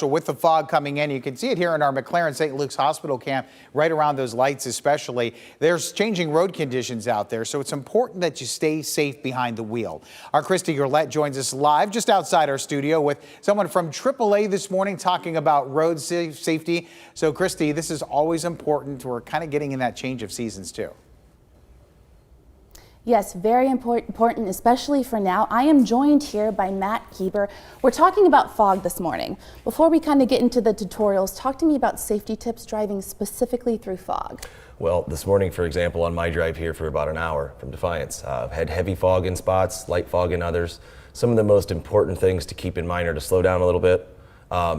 So with the fog coming in, you can see it here in our McLaren St. Luke's Hospital camp, right around those lights especially. There's changing road conditions out there, so it's important that you stay safe behind the wheel. Our Kristy Gerlett joins us live just outside our studio with someone from AAA this morning talking about road safety. So Kristy, this is always important. We're kind of getting in that change of seasons too. Yes, very important, especially for now. I am joined here by Matt Keeber. We're talking about fog this morning. Before we kind of get into the tutorials, talk to me about safety tips driving specifically through fog. Well, this morning, for example, on my drive here for about an hour from Defiance, had heavy fog in spots, light fog in others. Some of the most important things to keep in mind are to slow down a little bit,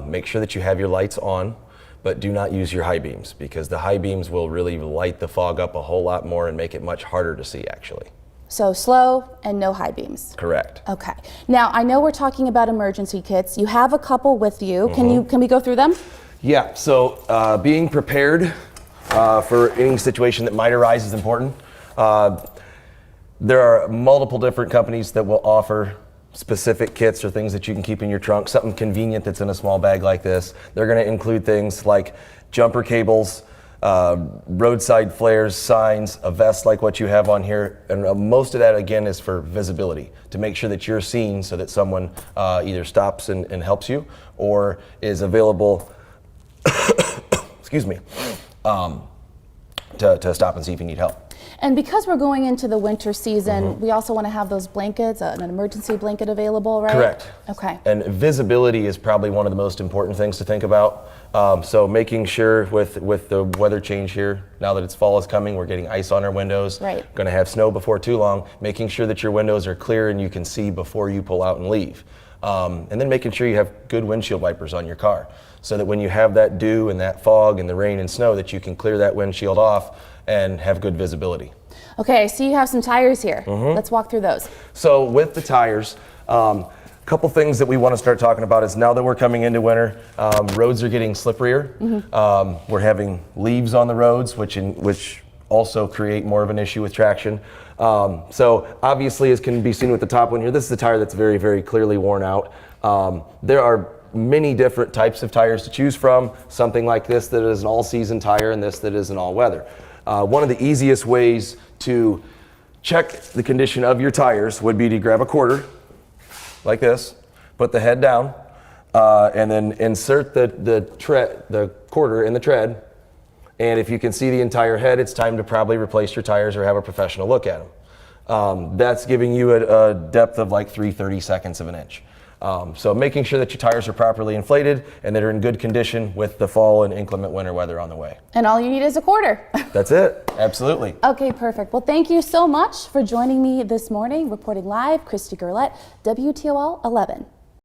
make sure that you have your lights on, but do not use your high beams because the high beams will really light the fog up a whole lot more and make it much harder to see actually. So slow and no high beams. Correct. Okay. Now I know we're talking about emergency kits. You have a couple with you. Can we go through them? Yeah. So being prepared for any situation that might arise is important. There are multiple different companies that will offer specific kits or things that you can keep in your trunk, something convenient that's in a small bag like this. They're going to include things like jumper cables, roadside flares, signs, a vest like what you have on here, and most of that again is for visibility, to make sure that you're seen so that someone either stops and helps you or is available excuse me, to stop and see if you need help. And because we're going into the winter season, we also want to have those blankets, an emergency blanket available, right? Correct. Okay. And visibility is probably one of the most important things to think about. So making sure with the weather change here, now that it's fall is coming, we're getting ice on our windows. Right. Going to have snow before too long, making sure that your windows are clear and you can see before you pull out and leave. And then making sure you have good windshield wipers on your car so that when you have that dew and that fog and the rain and snow that you can clear that windshield off and have good visibility. Okay, I see you have some tires here. Let's walk through those. So with the tires, a couple things that we want to start talking about is now that we're coming into winter, roads are getting slipperier. We're having leaves on the roads, which also create more of an issue with traction. So obviously, as can be seen with the top one here, this is a tire that's very, very clearly worn out. There are many different types of tires to choose from. Something like this that is an all-season tire and this that is an all-weather. One of the easiest ways to check the condition of your tires would be to grab a quarter like this, put the head down, and then insert the quarter in the tread. And if you can see the entire head, it's time to probably replace your tires or have a professional look at them. That's giving you a depth of like 3/32 of an inch. So making sure that your tires are properly inflated and that are in good condition with the fall and inclement winter weather on the way. And all you need is a quarter. That's it. Absolutely. Okay, perfect. Well, thank you so much for joining me this morning. Reporting live, Kristy Gerlett, WTOL 11.